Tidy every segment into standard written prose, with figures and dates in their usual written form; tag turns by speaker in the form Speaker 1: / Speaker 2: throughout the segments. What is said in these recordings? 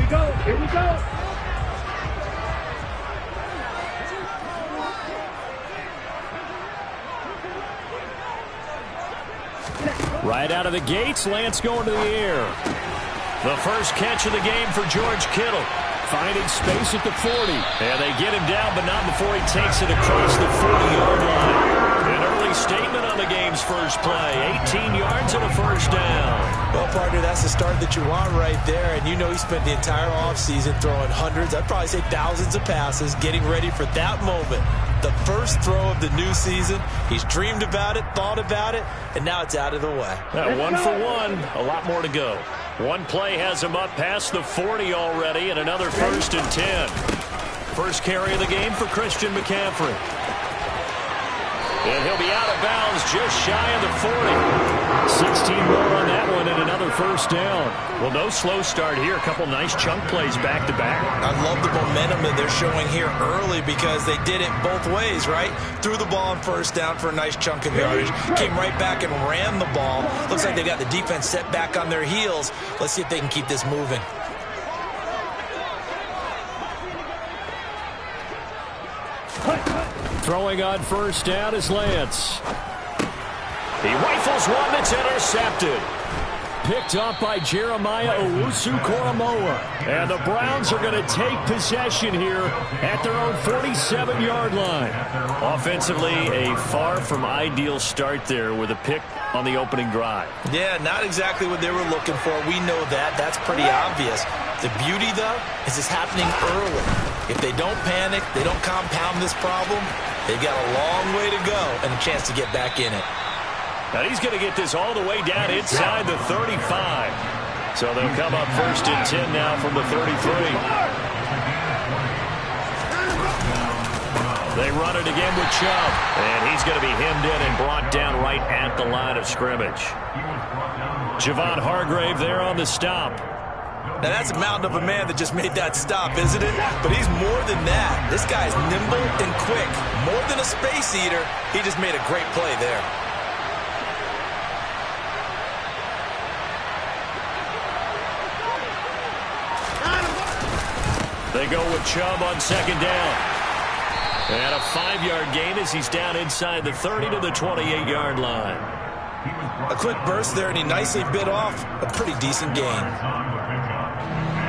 Speaker 1: go. Here we go.
Speaker 2: Right out of the gates, Lance going to the air. The first catch of the game for George Kittle. Finding space at the 40. And they get him down, but not before he takes it across the 40-yard line. An early statement on the game's first play. 18 yards and a first down.
Speaker 3: Well, partner, that's the start that you want right there. And you know he spent the entire offseason throwing hundreds, I'd probably say thousands of passes, getting ready for that moment. The first throw of the new season. He's dreamed about it, thought about it, and now it's out of the way.
Speaker 2: One for one. A lot more to go. One play has him up past the 40 already, and another 1st and 10. First carry of the game for Christian McCaffrey. And he'll be out of bounds just shy of the 40. 16 more on that one and another first down. Well, no slow start here. A couple nice chunk plays back-to-back.
Speaker 3: I love the momentum that they're showing here early because they did it both ways, right? Threw the ball on first down for a nice chunk of yardage. Came right back and ran the ball. Looks like they got the defense set back on their heels. Let's see if they can keep this moving.
Speaker 2: Throwing on first down is Lance. He rifles one that's intercepted. Picked up by Jeremiah Owusu-Koramoah. And the Browns are going to take possession here at their own 47-yard line. Offensively, a far from ideal start there with a pick on the opening drive.
Speaker 3: Yeah, not exactly what they were looking for. We know that. That's pretty obvious. The beauty, though, is it's happening early. If they don't panic, they don't compound this problem, they've got a long way to go and a chance to get back in it.
Speaker 2: Now he's going to get this all the way down inside the 35. So they'll come up 1st and 10 now from the 33. They run it again with Chubb. And he's going to be hemmed in and brought down right at the line of scrimmage. Javon Hargrave there on the stop.
Speaker 3: Now that's a mountain of a man that just made that stop, isn't it? But he's more than that. This guy's nimble and quick. More than a space eater, he just made a great play there.
Speaker 2: They go with Chubb on 2nd down. And a 5-yard gain as he's down inside the 30 to the 28-yard line.
Speaker 3: A quick burst there, and he nicely bit off a pretty decent gain.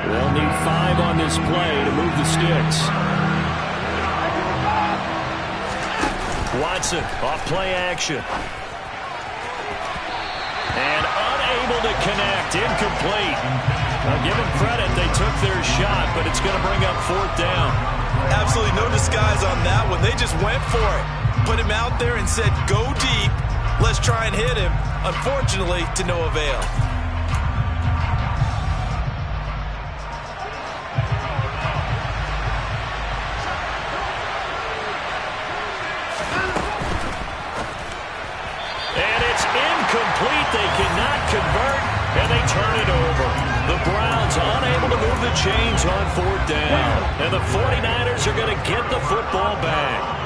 Speaker 2: They'll need 5 on this play to move the sticks. Watson off play action. And unable to connect. Incomplete. Now give them credit. They took their shot, but it's going to bring up 4th down.
Speaker 3: Absolutely no disguise on that one. They just went for it. Put him out there and said, go deep. Let's try and hit him. Unfortunately, to no avail.
Speaker 2: And it's incomplete. They cannot convert, and they turn it over. The Browns unable to move the chains on 4th down. And the 49ers are going to get the football back.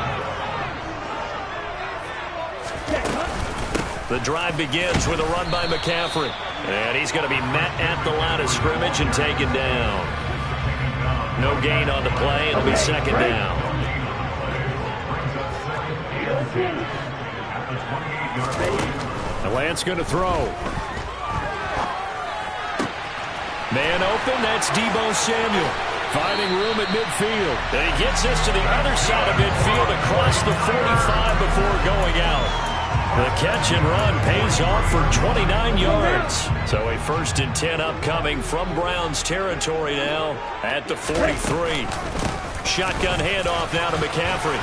Speaker 2: The drive begins with a run by McCaffrey. And he's going to be met at the line of scrimmage and taken down. No gain on the play. It'll be 2nd down. The Lance going to throw. Man open, that's Deebo Samuel. Finding room at midfield. And he gets us to the other side of midfield across the 45 before going out. The catch and run pays off for 29 yards. So a 1st and 10 upcoming from Browns territory now at the 43. Shotgun handoff now to McCaffrey.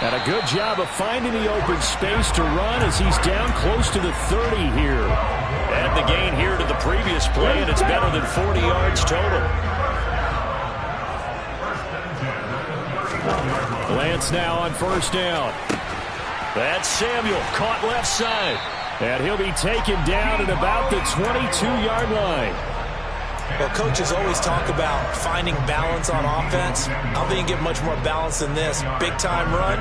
Speaker 2: And a good job of finding the open space to run as he's down close to the 30 here. Add the gain here to the previous play, and it's better than 40 yards total. Lance now on 1st down. That's Samuel, caught left side. And he'll be taken down at about the 22-yard line.
Speaker 3: Well, coaches always talk about finding balance on offense. I don't think you get much more balance than this. Big-time run,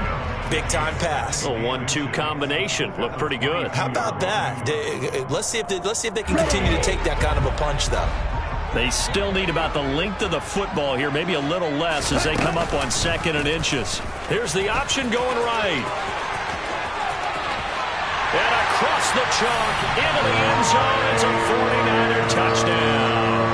Speaker 3: big-time pass.
Speaker 2: A 1-2 combination. Looked pretty good.
Speaker 3: How about that? Let's see if they can continue to take that kind of a punch, though.
Speaker 2: They still need about the length of the football here, maybe a little less as they come up on 2nd and inches. Here's the option going right. And across the chalk into the end zone. It's a 49er touchdown.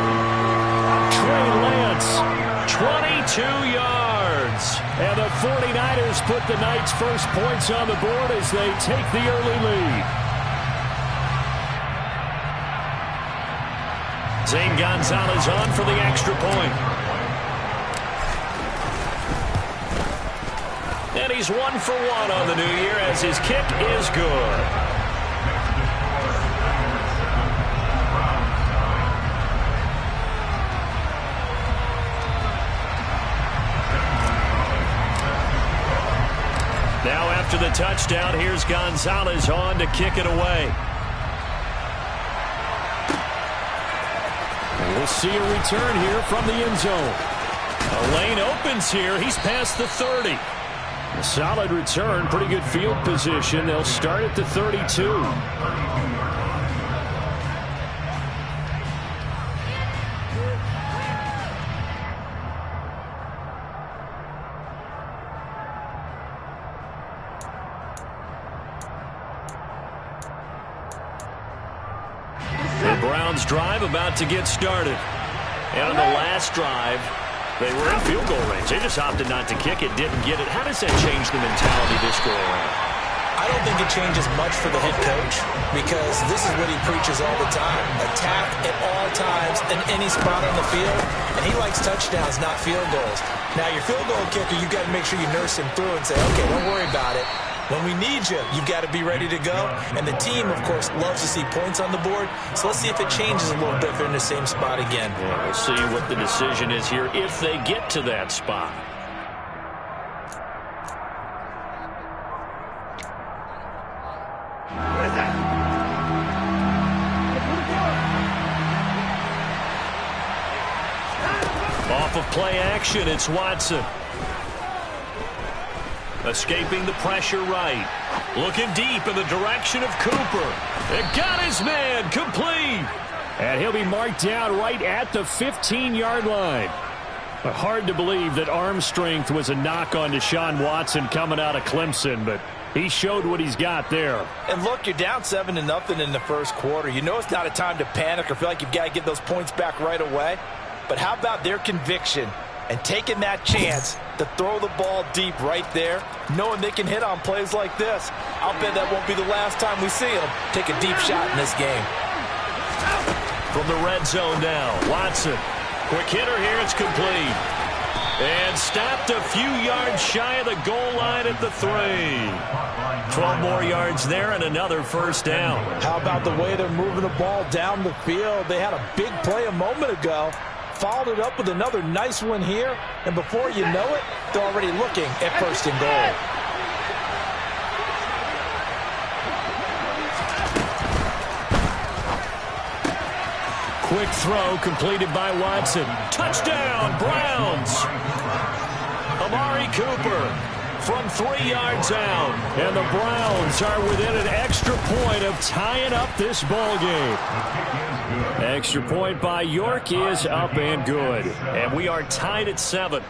Speaker 2: Trey Lance, 22 yards. And the 49ers put the Knights' first points on the board as they take the early lead. Zane Gonzalez on for the extra point. And he's 1 for 1 on the new year as his kick is good. Now after the touchdown, here's Gonzalez on to kick it away. And we'll see a return here from the end zone. A lane opens here. He's past the 30. A solid return, pretty good field position. They'll start at the 32. The Browns drive about to get started. And on the last drive, they were in field goal range. They just opted not to kick it, didn't get it. How does that change the mentality this go around?
Speaker 3: I don't think it changes much for the head coach because this is what he preaches all the time. Attack at all times in any spot on the field. And he likes touchdowns, not field goals. Now, your field goal kicker, you've got to make sure you nurse him through and say, okay, don't worry about it. When we need you, you've got to be ready to go. And the team, of course, loves to see points on the board. So let's see if it changes a little bit if they're in the same spot again.
Speaker 2: Yeah, we'll see what the decision is here if they get to that spot. Off of play action, it's Watson. Escaping the pressure right. Looking deep in the direction of Cooper. It got his man complete. And he'll be marked down right at the 15-yard line. But hard to believe that arm strength was a knock on Deshaun Watson coming out of Clemson, but he showed what he's got there.
Speaker 3: And look, you're down 7-0 in the first quarter. You know it's not a time to panic or feel like you've got to get those points back right away. But how about their conviction and taking that chance to throw the ball deep right there, knowing they can hit on plays like this? I'll bet that won't be the last time we see them take a deep shot in this game.
Speaker 2: From the red zone now, Watson. Quick hitter here, it's complete. And stopped a few yards shy of the goal line at the 3. 12 more yards there and another first down.
Speaker 3: How about the way they're moving the ball down the field? They had a big play a moment ago. Followed it up with another nice one here. And before you know it, they're already looking at 1st and goal.
Speaker 2: Quick throw completed by Watson. Touchdown, Browns. Amari Cooper from 3 yards out. And the Browns are within an extra point of tying up this ball game. Extra point by York is up and good. And we are tied at 7.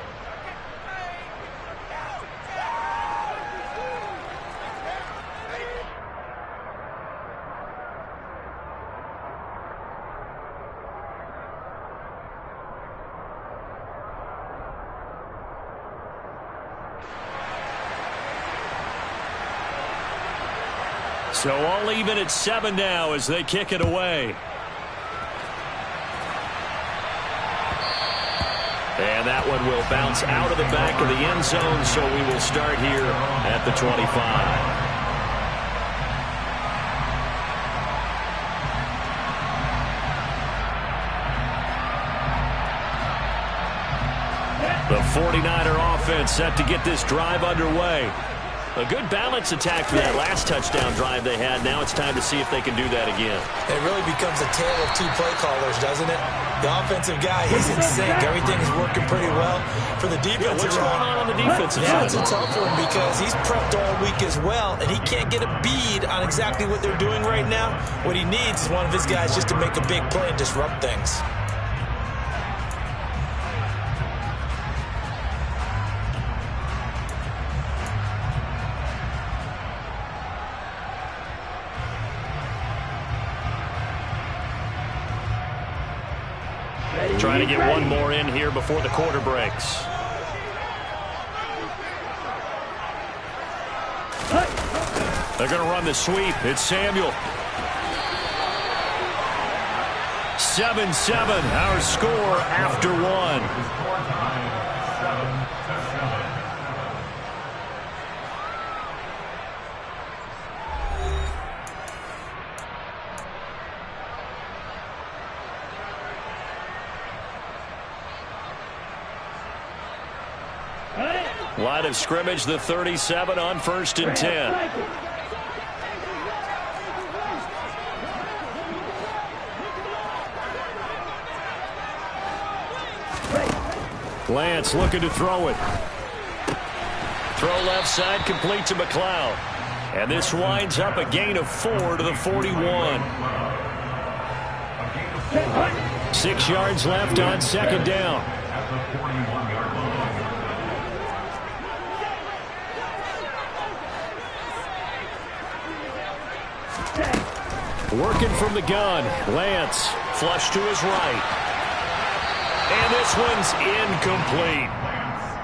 Speaker 2: So all even at 7 now as they kick it away. And that one will bounce out of the back of the end zone, so we will start here at the 25. The 49er offense set to get this drive underway. A good balance attack for that last touchdown drive they had. Now it's time to see if they can do that again.
Speaker 3: It really becomes a tale of 2 play callers, doesn't it? The offensive guy, he's in sync. Everything is working pretty well. For the defensive
Speaker 2: what's going on the defensive side?
Speaker 3: Yeah, it's a tough one because he's prepped all week as well, and he can't get a bead on exactly what they're doing right now. What he needs is one of his guys just to make a big play and disrupt things.
Speaker 2: Trying to get one more in here before the quarter breaks. They're going to run the sweep. It's Samuel. 7-7, our score after one. Line of scrimmage, the 37 on 1st and 10. Lance looking to throw it. Throw left side, complete to McLeod. And this winds up a gain of 4 to the 41. 6 yards left on 2nd down. Working from the gun. Lance, flush to his right. And this one's incomplete.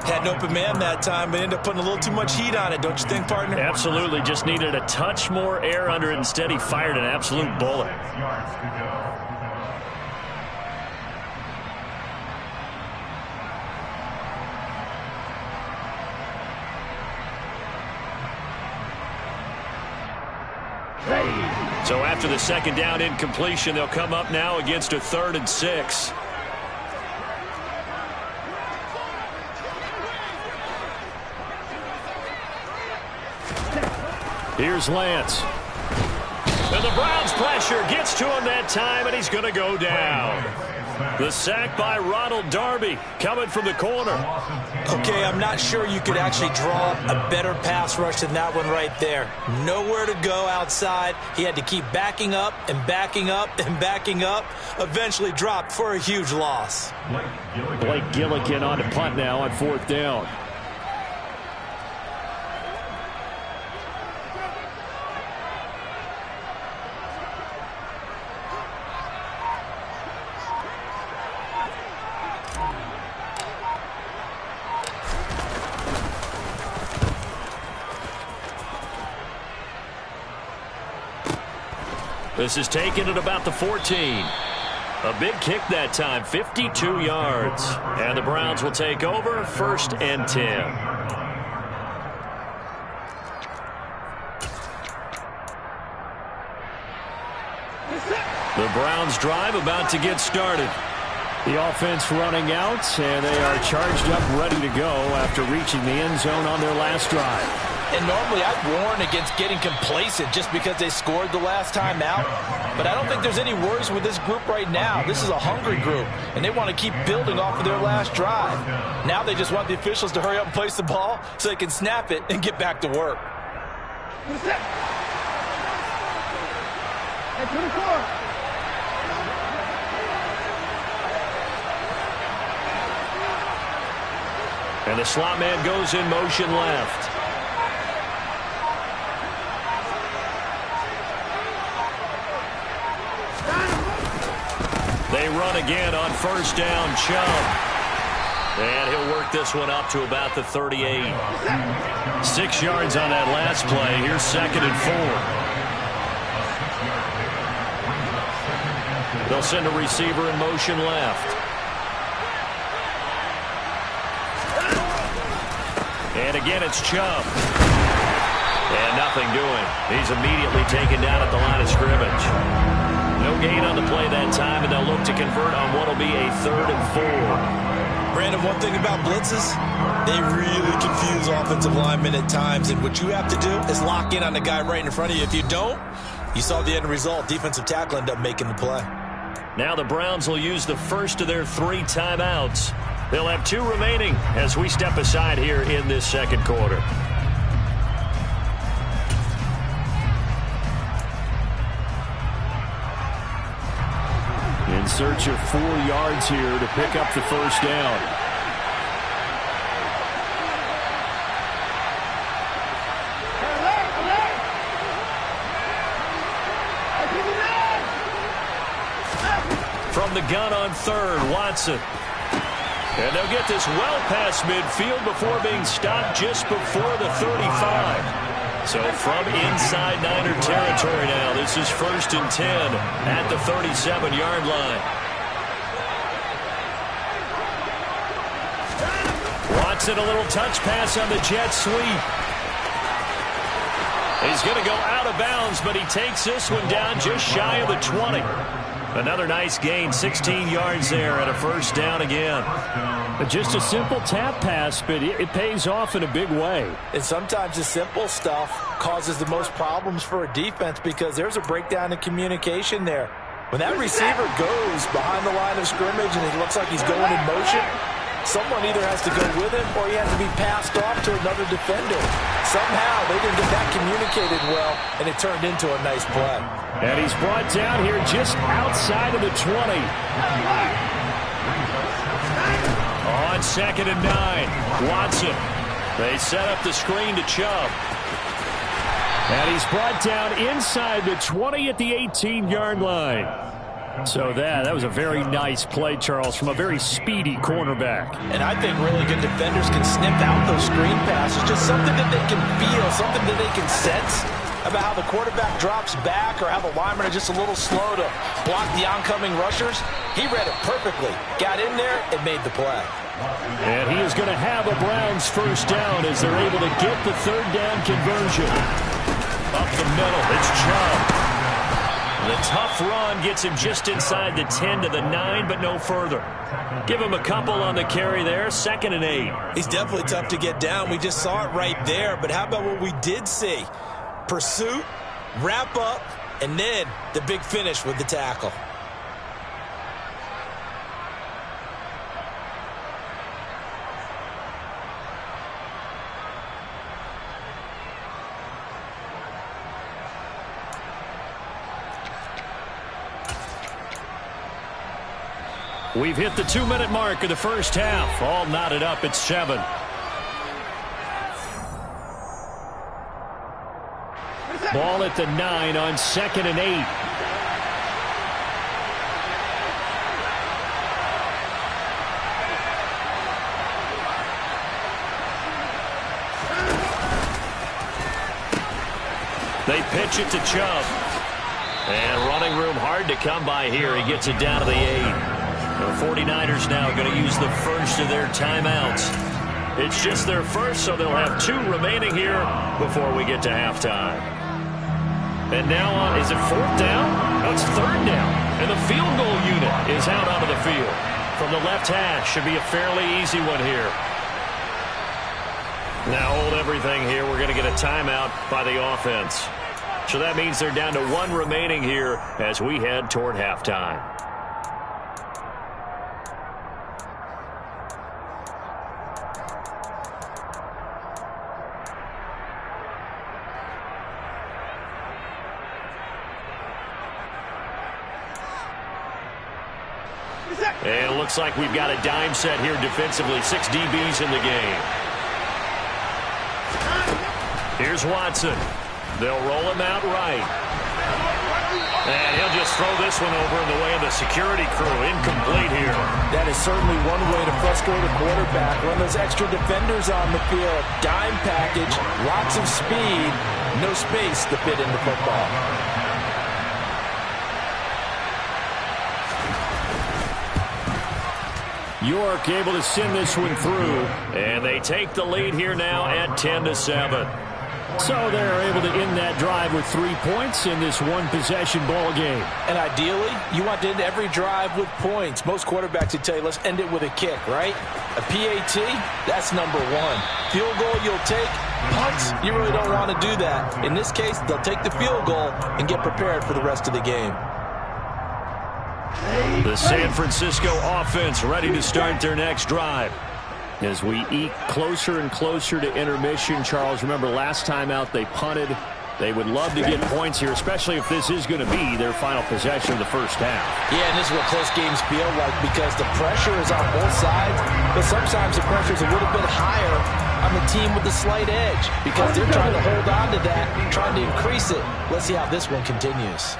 Speaker 3: Had an open man that time, but ended up putting a little too much heat on it, don't you think, partner?
Speaker 2: Absolutely. Just needed a touch more air under it. Instead, he fired an absolute bullet. So after the 2nd down incompletion, they'll come up now against a 3rd and 6. Here's Lance. And the Browns pressure gets to him that time, and he's going to go down. The sack by Ronald Darby coming from the corner.
Speaker 3: Okay, I'm not sure you could actually draw a better pass rush than that one right there. Nowhere to go outside. He had to keep backing up and backing up and backing up. Eventually dropped for a huge loss.
Speaker 2: Blake Gillikin on the punt now on 4th down. This is taken at about the 14. A big kick that time, 52 yards. And the Browns will take over, 1st and 10. The Browns drive about to get started. The offense running out, and they are charged up, ready to go after reaching the end zone on their last drive.
Speaker 3: And normally I'd warn against getting complacent just because they scored the last time out. But I don't think there's any worries with this group right now. This is a hungry group, and they want to keep building off of their last drive. Now they just want the officials to hurry up and place the ball so they can snap it and get back to work.
Speaker 2: And the slot man goes in motion left. They run again on 1st down, Chubb. And he'll work this one up to about the 38. 6 yards on that last play. Here's 2nd and 4. They'll send a receiver in motion left. And again, it's Chubb. And nothing doing. He's immediately taken down at the line of scrimmage. No gain on the play that time, and they'll look to convert on what will be a 3rd and 4.
Speaker 3: Brandon, one thing about blitzes, they really confuse offensive linemen at times, and what you have to do is lock in on the guy right in front of you. If you don't, you saw the end result. Defensive tackle ended up making the play.
Speaker 2: Now the Browns will use the first of their 3 timeouts. They'll have 2 remaining as we step aside here in this 2nd quarter. In search of 4 yards here to pick up the 1st down. From the gun on third, Watson. And they'll get this well past midfield before being stopped just before the 35. So from inside Niner territory now, this is 1st and 10 at the 37-yard line. Watson, a little touch pass on the jet sweep. He's going to go out of bounds, but he takes this one down just shy of the 20. Another nice gain, 16 yards there, and a 1st down again.
Speaker 1: Just a simple tap pass, but it pays off in a big way.
Speaker 3: And sometimes the simple stuff causes the most problems for a defense because there's a breakdown in communication there. When that receiver goes behind the line of scrimmage and it looks like he's going in motion, someone either has to go with him or he has to be passed off to another defender. Somehow they didn't get that communicated well, and it turned into a nice play.
Speaker 1: And he's brought down here just outside of the 20.
Speaker 2: On 2nd and 9, Watson. They set up the screen to Chubb.
Speaker 1: And he's brought down inside the 20 at the 18-yard line. So that was a very nice play, Charles, from a very speedy cornerback.
Speaker 3: And I think really good defenders can sniff out those screen passes. Just something that they can feel, something that they can sense about how the quarterback drops back or how the linemen are just a little slow to block the oncoming rushers. He read it perfectly, got in there, and made the play.
Speaker 1: And he is going to have a Browns 1st down as they're able to get the 3rd down conversion.
Speaker 2: Up the middle, it's Chubb. The tough run gets him just inside the 10 to the 9, but no further. Give him a couple on the carry there, 2nd and 8.
Speaker 3: He's definitely tough to get down. We just saw it right there, but how about what we did see? Pursuit, wrap up, and then the big finish with the tackle.
Speaker 2: We've hit the 2-minute mark of the 1st half. All knotted up at 7.
Speaker 1: Ball at the 9 on 2nd and 8.
Speaker 2: They pitch it to Chubb. And running room hard to come by here. He gets it down to the 8. The 49ers now going to use the first of their timeouts. It's just their first, so they'll have 2 remaining here before we get to halftime. And now on, is it 4th down? No, it's 3rd down. And the field goal unit is out onto the field. From the left hash, should be a fairly easy one here. Now hold everything here. We're going to get a timeout by the offense. So that means they're down to 1 remaining here as we head toward halftime. And it looks like we've got a dime set here defensively. 6 DBs in the game. Here's Watson. They'll roll him out right. And he'll just throw this one over in the way of the security crew. Incomplete here.
Speaker 3: That is certainly one way to frustrate a quarterback. Run those extra defenders on the field. Dime package, lots of speed, no space to fit into football.
Speaker 1: York able to send this one through.
Speaker 2: And they take the lead here now at 10-7.
Speaker 1: So they're able to end that drive with 3 points in this one-possession ball game.
Speaker 3: And ideally, you want to end every drive with points. Most quarterbacks would tell you, let's end it with a kick, right? A PAT, that's number 1. Field goal you'll take. Punts, you really don't want to do that. In this case, they'll take the field goal and get prepared for the rest of the game.
Speaker 2: The San Francisco offense ready to start their next drive.
Speaker 1: As we eke closer and closer to intermission, Charles, remember last time out they punted. They would love to get points here, especially if this is going to be their final possession of the first half.
Speaker 3: Yeah, and this is what close games feel like because the pressure is on both sides, but sometimes the pressure is a little bit higher on the team with the slight edge because they're trying to hold on to that, trying to increase it. Let's see how this one continues.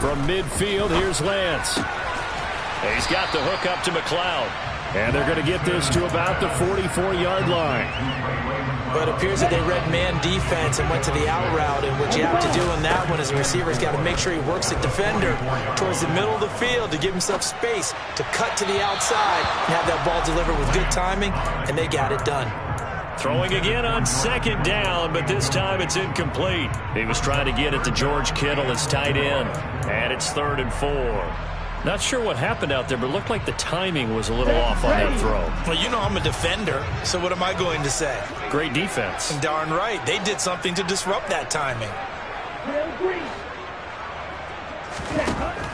Speaker 2: From midfield, here's Lance. He's got the hook up to McLeod.
Speaker 1: And they're going to get this to about the 44-yard line.
Speaker 3: But it appears that they read man defense and went to the out route. And what you have to do in that one is the receiver's got to make sure he works the defender towards the middle of the field to give himself space to cut to the outside and have that ball delivered with good timing, and they got it done.
Speaker 2: Throwing again on second down, but this time it's incomplete. He was trying to get it to George Kittle, his tight end, and it's 3rd and 4. Not sure what happened out there, but it looked like the timing was a little off on that throw.
Speaker 3: Well, you know I'm a defender, so what am I going to say?
Speaker 2: Great defense.
Speaker 3: Darn right. They did something to disrupt that timing.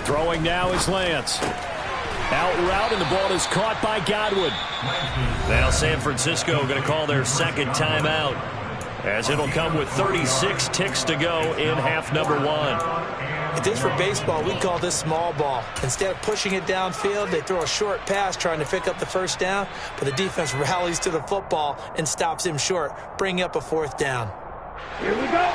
Speaker 2: Throwing now is Lance. Out route, and the ball is caught by Godwin. Now San Francisco going to call their second timeout, as it'll come with 36 ticks to go in half number 1.
Speaker 3: If this were baseball, we'd call this small ball. Instead of pushing it downfield, they throw a short pass trying to pick up the first down, but the defense rallies to the football and stops him short, bringing up a 4th down.
Speaker 4: Here we go.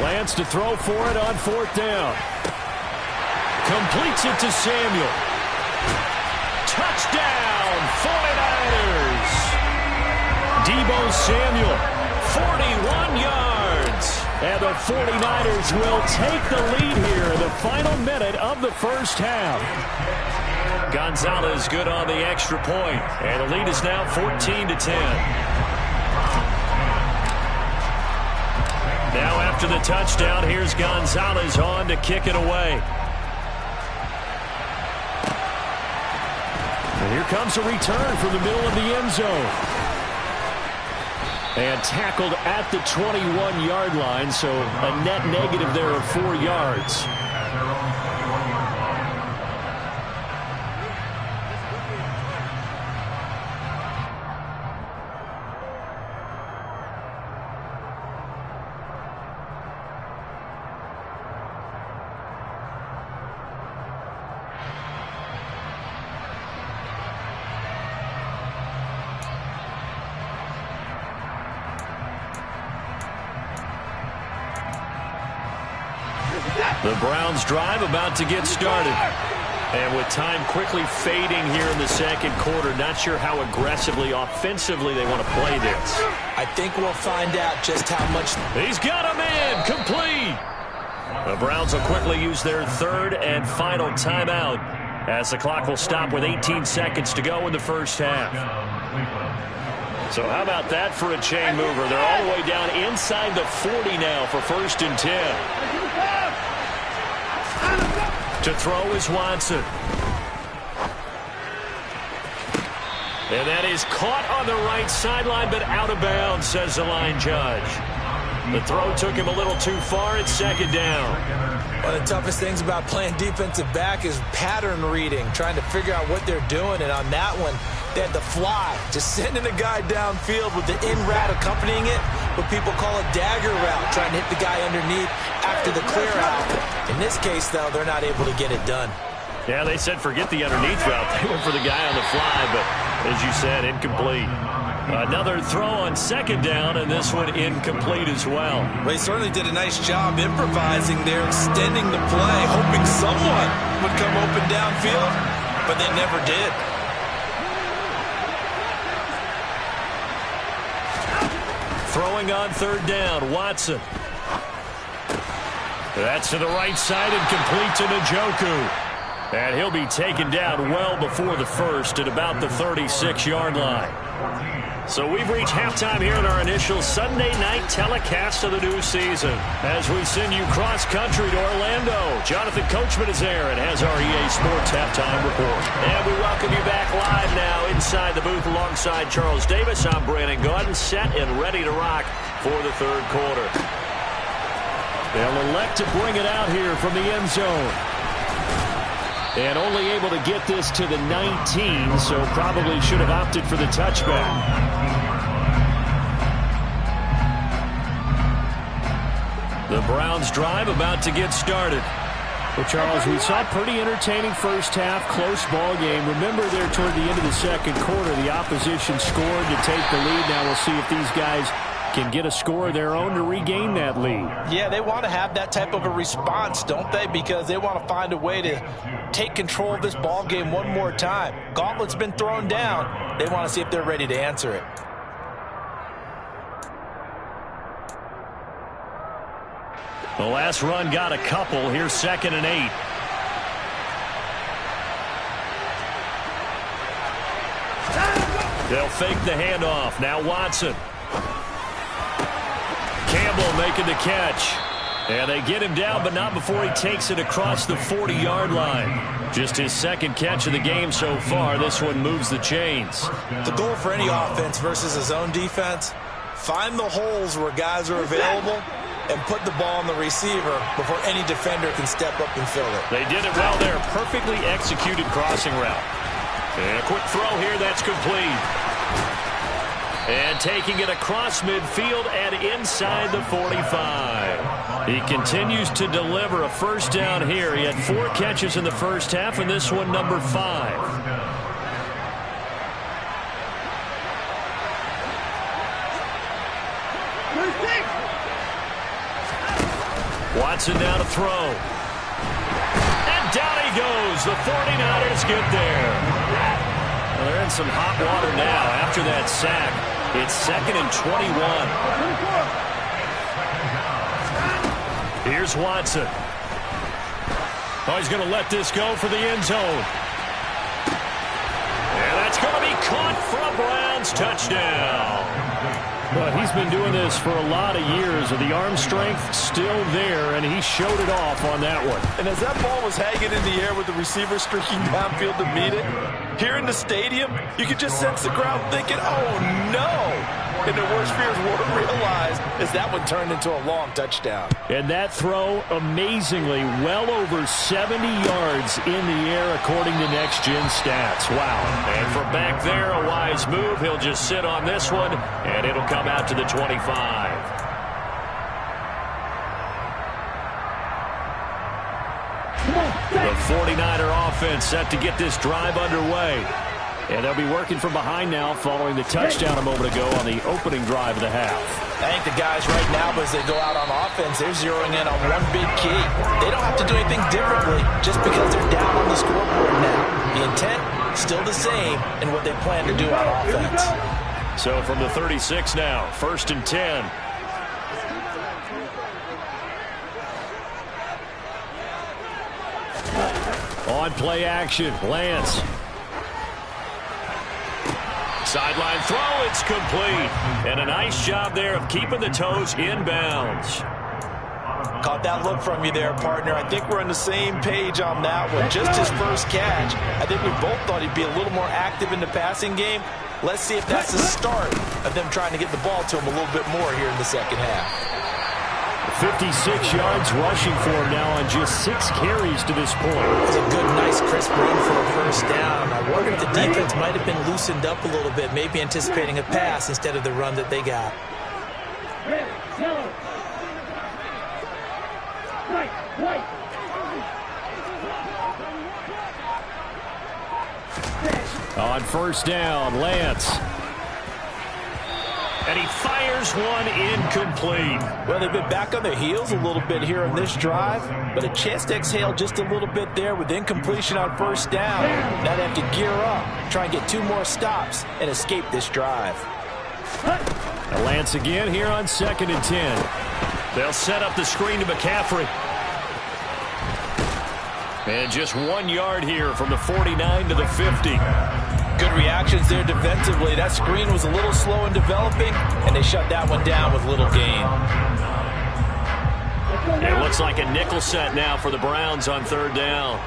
Speaker 2: Lance to throw for it on 4th down. Completes it to Samuel. Touchdown, 49ers. Deebo Samuel, 41 yards. And the 49ers will take the lead here in the final minute of the first half. Gonzalez good on the extra point, and the lead is now 14-10. Now after the touchdown, here's Gonzalez on to kick it away. And here comes a return from the middle of the end zone. And tackled at the 21-yard line, so a net negative there of 4 yards. The Browns drive about to get started. And with time quickly fading here in the second quarter, not sure how aggressively, offensively they want to play this.
Speaker 3: I think we'll find out just how much.
Speaker 2: He's got him in, complete. The Browns will quickly use their 3rd and final timeout as the clock will stop with 18 seconds to go in the first half. So how about that for a chain mover? They're all the way down inside the 40 now for 1st and 10. To throw is Watson. And that is caught on the right sideline, but out of bounds, says the line judge. The throw took him a little too far. It's 2nd down.
Speaker 3: One of the toughest things about playing defensive back is pattern reading, trying to figure out what they're doing. And on that one, they had the fly, just sending a guy downfield with the in route accompanying it, what people call a dagger route, trying to hit the guy underneath after the clear out. In this case, though, they're not able to get it done.
Speaker 2: Yeah, they said forget the underneath route. They went for the guy on the fly, but as you said, incomplete. Another throw on 2nd down, and this one incomplete as well.
Speaker 3: Well, he certainly did a nice job improvising there, extending the play, hoping someone would come open downfield, but they never did.
Speaker 2: Throwing on 3rd down, Watson. That's to the right side and complete to Njoku. And he'll be taken down well before the 1st at about the 36-yard line. So we've reached halftime here in our initial Sunday night telecast of the new season. As we send you cross-country to Orlando, Jonathan Coachman is there and has our EA Sports halftime report. And we welcome you back live now inside the booth alongside Charles Davis. I'm Brandon Gaudin, set and ready to rock for the 3rd quarter. They'll elect to bring it out here from the end zone. And only able to get this to the 19, so probably should have opted for the touchback. The Browns drive about to get started.
Speaker 1: Well, Charles, we saw a pretty entertaining first half, close ball game. Remember there toward the end of the second quarter, the opposition scored to take the lead. Now we'll see if these guys can get a score of their own to regain that lead.
Speaker 3: Yeah, they want to have that type of a response, don't they? Because they want to find a way to take control of this ball game one more time. Gauntlet's been thrown down. They want to see if they're ready to answer it.
Speaker 2: The last run got a couple. Here's 2nd and 8. They'll fake the handoff. Now Watson. Campbell making the catch. And they get him down, but not before he takes it across the 40-yard line. Just his 2nd catch of the game so far. This one moves the chains.
Speaker 3: The goal for any offense versus his own defense, find the holes where guys are available and put the ball on the receiver before any defender can step up and fill it.
Speaker 2: They did it well there. Perfectly executed crossing route. And a quick throw here. That's complete. And taking it across midfield and inside the 45. He continues to deliver a first down here. He had 4 catches in the first half, and this one number 5. Watson now to throw. And down he goes. The 49ers get there. Well, they're in some hot water now after that sack. It's 2nd and 21. Here's Watson. Oh, he's going to let this go for the end zone. And that's going to be caught for a Browns touchdown.
Speaker 1: But he's been doing this for a lot of years. The arm strength still there, and he showed it off on that one.
Speaker 3: And as that ball was hanging in the air with the receiver streaking downfield to meet it, here in the stadium, you could just sense the crowd thinking, oh, no. And their worst fears were realized as that one turned into a long touchdown.
Speaker 1: And that throw, amazingly, well over 70 yards in the air, according to Next Gen Stats. Wow.
Speaker 2: And from back there, a wise move. He'll just sit on this one, and it'll come out to the 25. The 49er offense set to get this drive underway. And they'll be working from behind now following the touchdown a moment ago on the opening drive of the half.
Speaker 3: I think the guys right now, as they go out on offense, they're zeroing in on one big key. They don't have to do anything differently just because they're down on the scoreboard now. The intent, still the same in what they plan to do on offense.
Speaker 2: So from the 36 now, 1st and 10.
Speaker 1: On play action, Lance.
Speaker 2: Sideline throw, it's complete. And a nice job there of keeping the toes inbounds.
Speaker 3: Caught that look from you there, partner. I think we're on the same page on that one. Just his first catch. I think we both thought he'd be a little more active in the passing game. Let's see if that's the start of them trying to get the ball to him a little bit more here in the second half.
Speaker 1: 56 yards rushing for him now on just 6 carries to this point.
Speaker 3: It's a good, nice, crisp run for a first down. I wonder if the defense might have been loosened up a little bit, maybe anticipating a pass instead of the run that they got.
Speaker 1: On first down, Lance.
Speaker 2: And he fires one incomplete.
Speaker 3: Well, they've been back on their heels a little bit here on this drive, but a chance to exhale just a little bit there with incompletion on first down. Now they have to gear up, try and get 2 more stops, and escape this drive.
Speaker 1: Lance again here on 2nd and 10.
Speaker 2: They'll set up the screen to McCaffrey. And just 1 yard here from the 49 to the 50.
Speaker 3: Good reactions there defensively. That screen was a little slow in developing, and they shut that one down with little gain.
Speaker 2: It looks like a nickel set now for the Browns on 3rd down.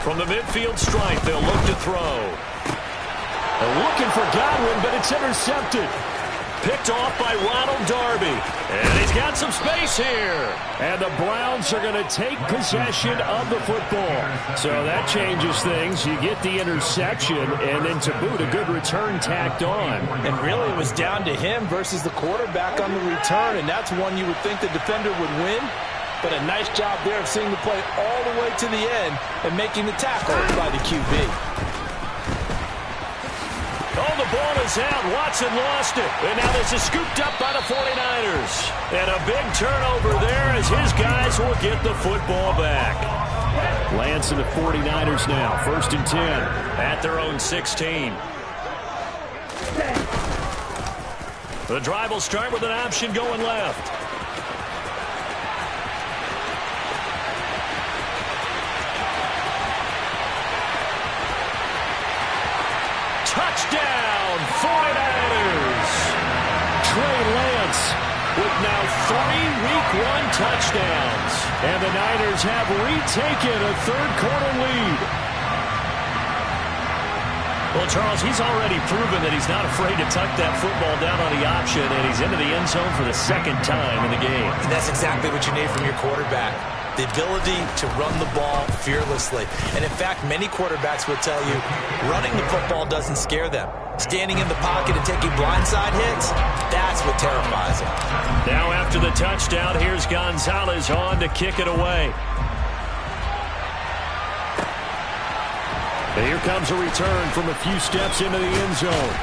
Speaker 2: From the midfield stripe, they'll look to throw.
Speaker 1: They're looking for Godwin, but it's intercepted.
Speaker 2: Picked off by Ronald Darby. And he's got some space here.
Speaker 1: And the Browns are going to take possession of the football. So that changes things. You get the interception, and then to boot, a good return tacked on.
Speaker 3: And really, it was down to him versus the quarterback on the return, and that's one you would think the defender would win. But a nice job there of seeing the play all the way to the end and making the tackle by the QB.
Speaker 2: Oh, the ball is out. Watson lost it. And now this is scooped up by the 49ers. And a big turnover there as his guys will get the football back.
Speaker 1: Lance and the 49ers now. 1st and 10.
Speaker 2: At their own 16. The drive will start with an option going left. Touchdown, 49ers!
Speaker 1: Trey Lance with now 3 Week 1 touchdowns. And the Niners have retaken a third-quarter lead.
Speaker 2: Well, Charles, he's already proven that he's not afraid to tuck that football down on the option, and he's into the end zone for the 2nd time in the game.
Speaker 3: And that's exactly what you need from your quarterback. The ability to run the ball fearlessly. And in fact, many quarterbacks will tell you running the football doesn't scare them. Standing in the pocket and taking blindside hits, that's what terrifies them.
Speaker 2: Now after the touchdown, here's Gonzalez on to kick it away.
Speaker 1: And here comes a return from a few steps into the end zone.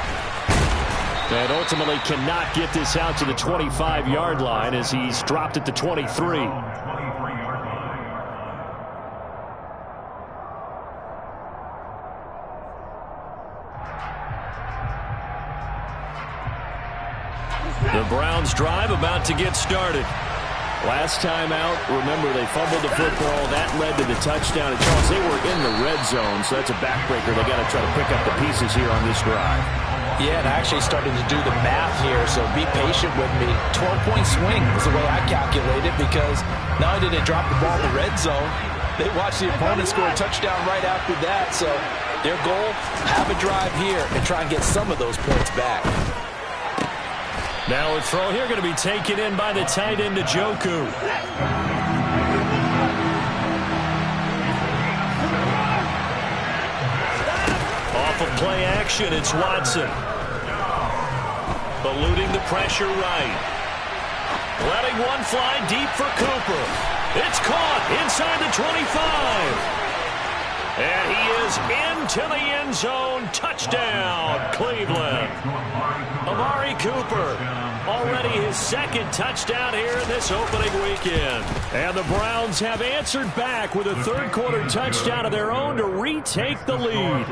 Speaker 1: And ultimately cannot get this out to the 25-yard line as he's dropped at the 23.
Speaker 2: The Browns drive about to get started.
Speaker 1: Last time out, remember, they fumbled the football. That led to the touchdown. And Charles, they were in the red zone, so that's a backbreaker. They got to try to pick up the pieces here on this drive.
Speaker 3: Yeah, and I actually started to do the math here, so be patient with me. 12-point swing is the way I calculate it, because not only did they drop the ball in the red zone, they watched the opponent score a touchdown right after that. So their goal, have a drive here and try and get some of those points back.
Speaker 2: Now a throw here going to be taken in by the tight end, Njoku. Off of play action, it's Watson. Eluding the pressure right. Letting one fly deep for Cooper. It's caught inside the 25. And he is into the end zone. Touchdown, Cleveland. Amari Cooper, already his 2nd touchdown here in this opening weekend.
Speaker 1: And the Browns have answered back with a third-quarter touchdown of their own to retake the lead.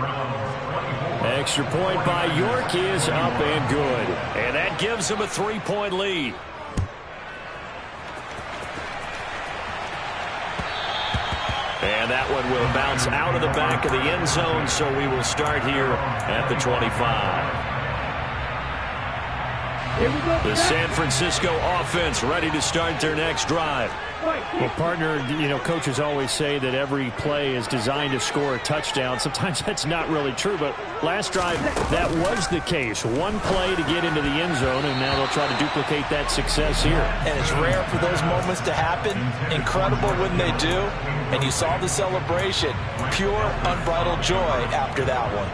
Speaker 1: Extra point by York is up and good.
Speaker 2: And that gives them a 3-point lead. And that one will bounce out of the back of the end zone, so we will start here at the 25. The San Francisco offense ready to start their next drive.
Speaker 1: Well, partner, you know, coaches always say that every play is designed to score a touchdown. Sometimes that's not really true, but last drive, that was the case. One play to get into the end zone, and now they'll try to duplicate that success here.
Speaker 3: And it's rare for those moments to happen. Incredible when they do. And you saw the celebration. Pure, unbridled joy after that one.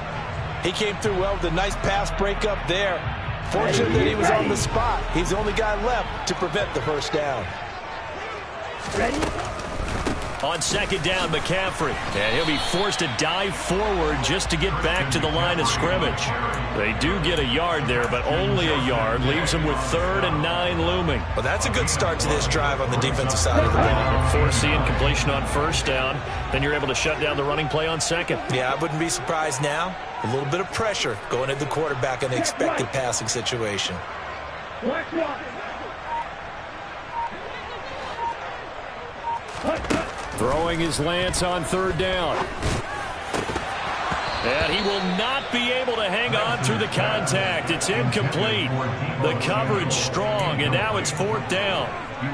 Speaker 3: He came through well with a nice pass breakup there. Fortunate that he was on the spot. He's the only guy left to prevent the first down.
Speaker 2: Ready? On 2nd down, McCaffrey. And he'll be forced to dive forward just to get back to the line of scrimmage. They do get a yard there, but only a yard. Leaves them with 3rd and 9 looming.
Speaker 3: Well, that's a good start to this drive on the defensive side of the ball.
Speaker 2: Force the incompletion on 1st down. Then you're able to shut down the running play on 2nd.
Speaker 3: Yeah, I wouldn't be surprised now. A little bit of pressure going at the quarterback in the expected passing situation.
Speaker 1: Throwing his Lance on 3rd down.
Speaker 2: And he will not be able to hang on through the contact. It's incomplete. The coverage strong, and now it's 4th down.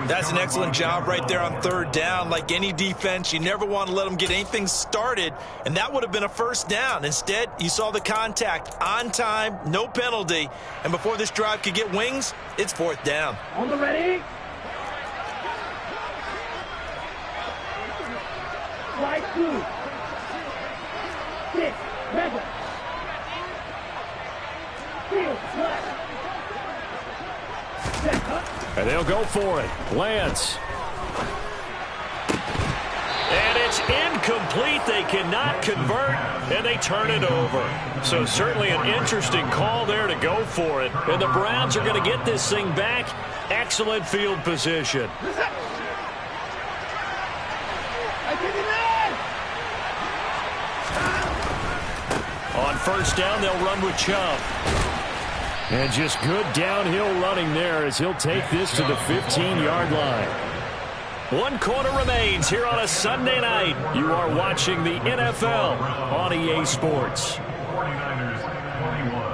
Speaker 3: That's an excellent job right there on 3rd down. Like any defense, you never want to let them get anything started, and that would have been a 1st down. Instead, you saw the contact on time, no penalty, and before this drive could get wings, it's 4th down.
Speaker 4: On the ready. Slide 2. 6. Rebel. Field left.
Speaker 1: And they'll go for it. Lance.
Speaker 2: And it's incomplete. They cannot convert, and they turn it over. So certainly an interesting call there to go for it. And the Browns are going to get this thing back. Excellent field position. On 1st down, they'll run with Chubb.
Speaker 1: And just good downhill running there as he'll take this to the 15-yard line.
Speaker 2: 1 quarter remains here on a Sunday night. You are watching the NFL on EA Sports.
Speaker 4: 49ers 21.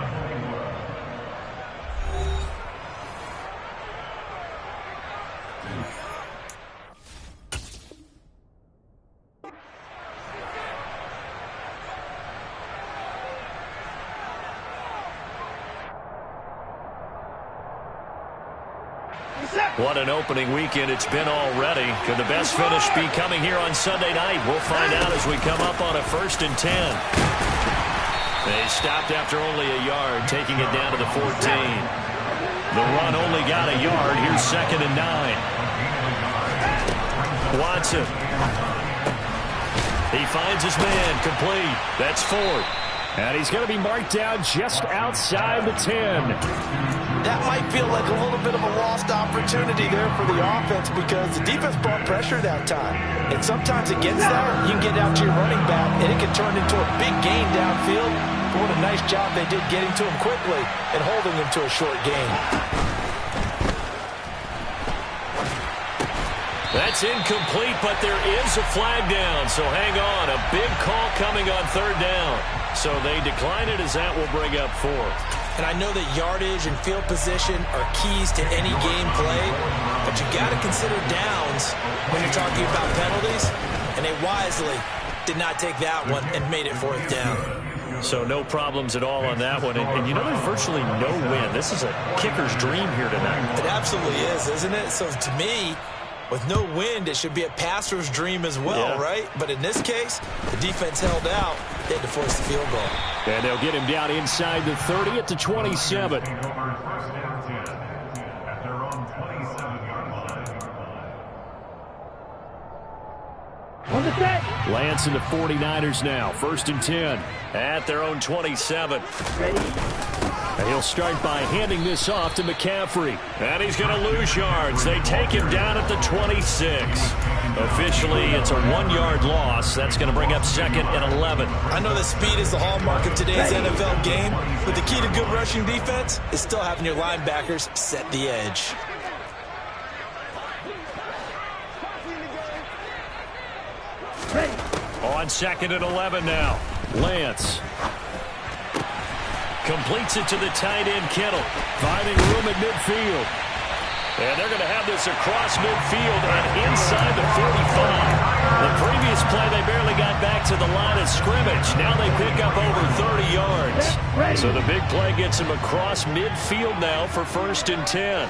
Speaker 2: What an opening weekend it's been already. Could the best finish be coming here on Sunday night? We'll find out as we come up on a 1st and 10. They stopped after only a yard, taking it down to the 14. The run only got a yard. Here's 2nd and 9. Watson. He finds his man, complete. That's 4th.
Speaker 1: And he's going to be marked down just outside the 10.
Speaker 3: That might feel like a little bit of a lost opportunity there for the offense because the defense brought pressure that time. And sometimes against that, you can get out to your running back, and it can turn into a big gain downfield. But what a nice job they did getting to him quickly and holding him to a short gain.
Speaker 2: That's incomplete, but there is a flag down, so hang on. A big call coming on 3rd down. So they decline it as that will bring up 4th.
Speaker 3: And I know that yardage and field position are keys to any game play, but you got to consider downs when you're talking about penalties, and they wisely did not take that one and made it 4th down.
Speaker 2: So no problems at all on that one. And you know, there's virtually no win. This is a kicker's dream here tonight.
Speaker 3: It absolutely is, isn't it? So to me, with no wind, it should be a passer's dream as well, right? But in this case, the defense held out. They had to force the field goal.
Speaker 1: And they'll get him down inside the 30 at the 27.
Speaker 4: On the set.
Speaker 1: Lance and the 49ers now. 1st and 10.
Speaker 2: At their own 27.
Speaker 4: Ready.
Speaker 1: And he'll start by handing this off to McCaffrey.
Speaker 2: And he's going to lose yards. They take him down at the 26. Officially, it's a 1-yard loss. That's going to bring up 2nd and 11.
Speaker 3: I know that speed is the hallmark of today's NFL game, but the key to good rushing defense is still having your linebackers set the edge.
Speaker 4: Ready.
Speaker 2: On 2nd and 11 now.
Speaker 1: Lance.
Speaker 2: Completes it to the tight end, Kittle.
Speaker 1: Finding room at midfield.
Speaker 2: And they're going to have this across midfield and inside the 45. The previous play, they barely got back to the line of scrimmage. Now they pick up over 30 yards. So the big play gets them across midfield now for 1st and 10.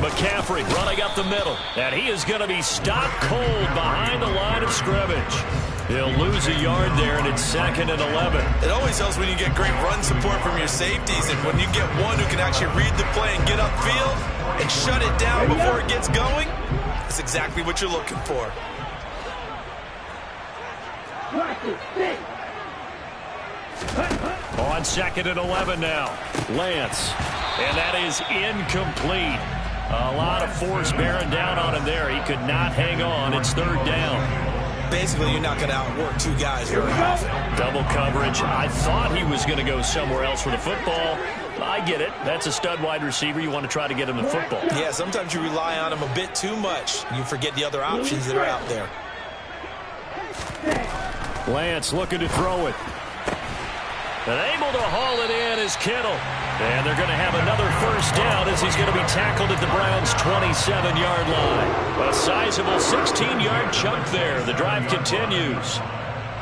Speaker 2: McCaffrey running up the middle. And he is going to be stopped cold behind the line of scrimmage. He'll lose a yard there, and it's 2nd and 11.
Speaker 3: It always helps when you get great run support from your safeties, and when you get one who can actually read the play and get upfield and shut it down before it gets going, that's exactly what you're looking for.
Speaker 2: On 2nd and 11 now.
Speaker 1: Lance.
Speaker 2: And that is incomplete. A lot of force bearing down on him there. He could not hang on. It's 3rd down.
Speaker 3: Basically, you're not going to outwork two guys very often.
Speaker 2: Double coverage. I thought he was going to go somewhere else with the football. I get it. That's a stud wide receiver. You want to try to get him the football.
Speaker 3: Yeah, sometimes you rely on him a bit too much. You forget the other options that are out there.
Speaker 1: Lance looking to throw it.
Speaker 2: And able to haul it in is Kittle. And they're going to have another first down as he's going to be tackled at the Browns' 27-yard line. A sizable 16-yard chunk there. The drive continues.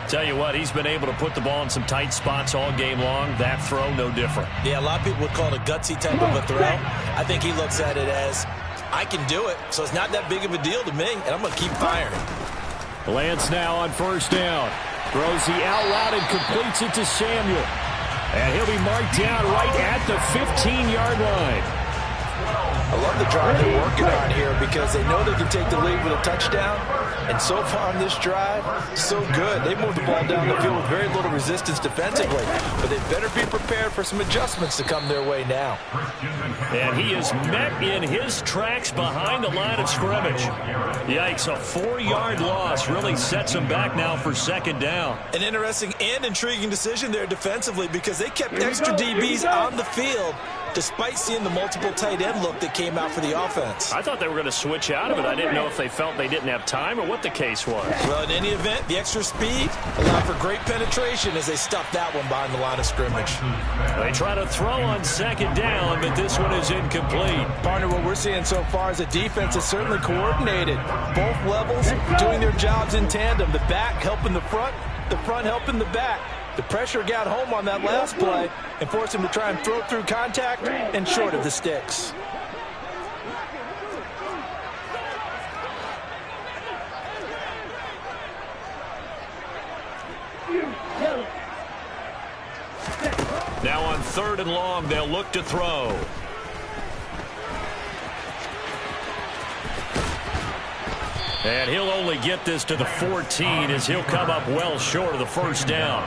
Speaker 2: Tell you what, he's been able to put the ball in some tight spots all game long. That throw, no different.
Speaker 3: Yeah, a lot of people would call it a gutsy type of a throw. I think he looks at it as, I can do it, so it's not that big of a deal to me, and I'm going to keep firing.
Speaker 1: Lance now on first down. Throws the out route and completes it to Samuel. And he'll be marked down right at the 15-yard line.
Speaker 3: I love the drive they're working on here because they know they can take the lead with a touchdown. And so far on this drive, so good. They moved the ball down the field with very little resistance defensively. But they better be prepared for some adjustments to come their way now.
Speaker 2: And he is met in his tracks behind the line of scrimmage. Yikes, a 4-yard loss really sets him back now for second down.
Speaker 3: An interesting and intriguing decision there defensively because they kept extra DBs on the field despite seeing the multiple tight end look that came out for the offense.
Speaker 2: I thought they were going to switch out of it. I didn't know if they felt they didn't have time or what the case was.
Speaker 3: Well, in any event, the extra speed allowed for great penetration as they stuffed that one behind the line of scrimmage.
Speaker 2: They try to throw on second down, but this one is incomplete.
Speaker 3: Partner, what we're seeing so far is the defense is certainly coordinated. Both levels doing their jobs in tandem. The back helping the front helping the back. The pressure got home on that last play and forced him to try and throw through contact and short of the sticks.
Speaker 2: Now on third and long, they'll look to throw. And he'll only get this to the 14 as he'll come up well short of the first down.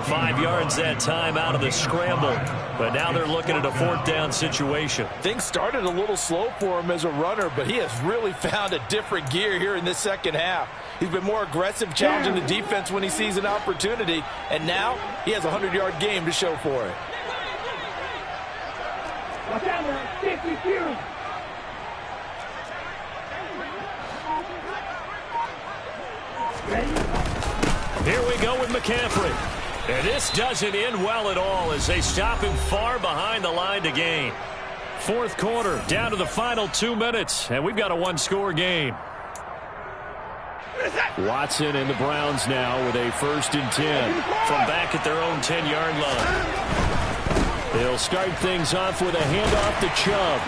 Speaker 2: 5 yards that time out of the scramble. But now they're looking at a fourth down situation.
Speaker 3: Things started a little slow for him as a runner, but he has really found a different gear here in this second half. He's been more aggressive, challenging the defense when he sees an opportunity, and now he has a 100-yard game to show for it.
Speaker 4: Watch out now, 52.
Speaker 2: Here we go with McCaffrey. And this doesn't end well at all as they stop him far behind the line to gain. Fourth quarter, down to the final 2 minutes, and we've got a one-score game.
Speaker 1: Watson and the Browns now with a 1st and 10.
Speaker 2: From back at their own 10-yard line.
Speaker 1: They'll start things off with a handoff to Chubb.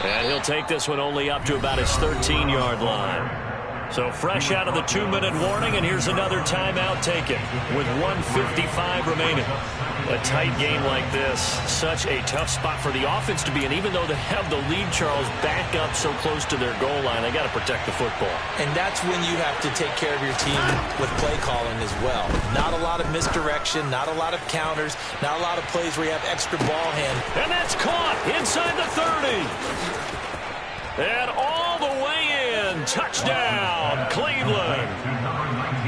Speaker 2: And he'll take this one only up to about his 13-yard line. So fresh out of the 2-minute warning, and here's another timeout taken with 1:55 remaining. A tight game like this, such a tough spot for the offense to be in. Even though they have the lead, Charles, back up so close to their goal line, they got to protect the football.
Speaker 3: And that's when you have to take care of your team with play calling as well. Not a lot of misdirection, not a lot of counters, not a lot of plays where you have extra ball hand.
Speaker 2: And that's caught inside the 30. And all the way in. Touchdown, Cleveland.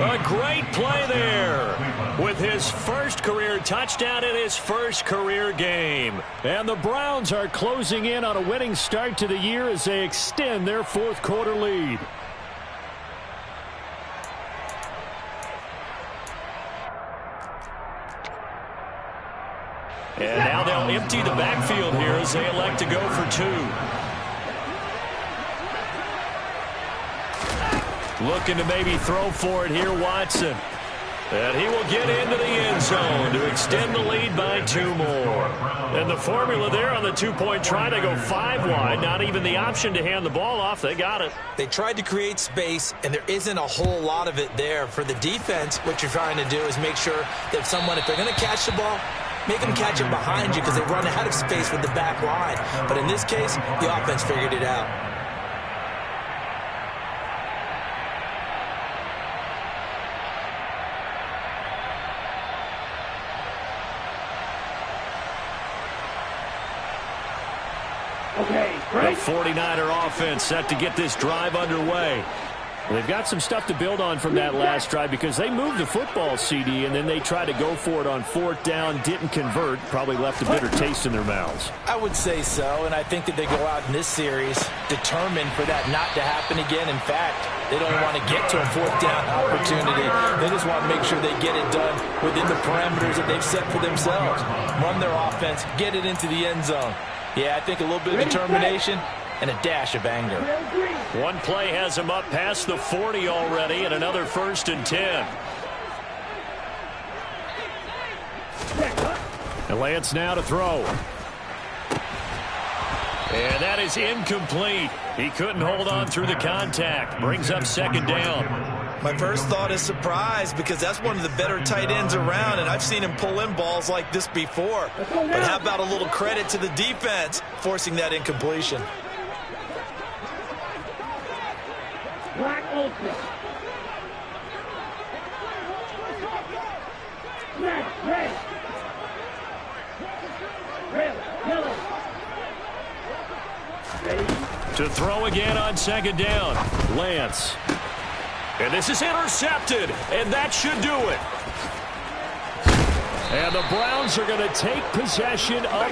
Speaker 2: A great play there with his first career touchdown in his first career game.
Speaker 1: And the Browns are closing in on a winning start to the year as they extend their fourth quarter lead.
Speaker 2: And now they'll empty the backfield here as they elect to go for 2. Looking to maybe throw for it here, Watson. And he will get into the end zone to extend the lead by 2 more. And the formula there on the 2-point try, they go 5 wide. Not even the option to hand the ball off. They got it.
Speaker 3: They tried to create space, and there isn't a whole lot of it there. For the defense, what you're trying to do is make sure that if they're going to catch the ball, make them catch it behind you because they run out of space with the back line. But in this case, the offense figured it out.
Speaker 4: Okay,
Speaker 2: The 49er offense set to get this drive underway.
Speaker 1: They've got some stuff to build on from that last drive because they moved the football, CD, and then they tried to go for it on 4th down, didn't convert, probably left a bitter taste in their mouths.
Speaker 3: I would say so, and I think that they go out in this series determined for that not to happen again. In fact, they don't want to get to a 4th down opportunity. They just want to make sure they get it done within the parameters that they've set for themselves. Run their offense, get it into the end zone. Yeah, I think a little bit of determination and a dash of anger.
Speaker 2: One play has him up past the 40 already, and another 1st and 10.
Speaker 1: And Lance now to throw.
Speaker 2: And that is incomplete. He couldn't hold on through the contact. Brings up 2nd down.
Speaker 3: My first thought is surprise because that's one of the better tight ends around, and I've seen him pull in balls like this before. But how about a little credit to the defense forcing that incompletion?
Speaker 4: Black open. Red, red. Red, yellow. Ready?
Speaker 2: To throw again on 2nd down.
Speaker 1: Lance.
Speaker 2: And this is intercepted, and that should do it.
Speaker 1: And the Browns are going to take possession of the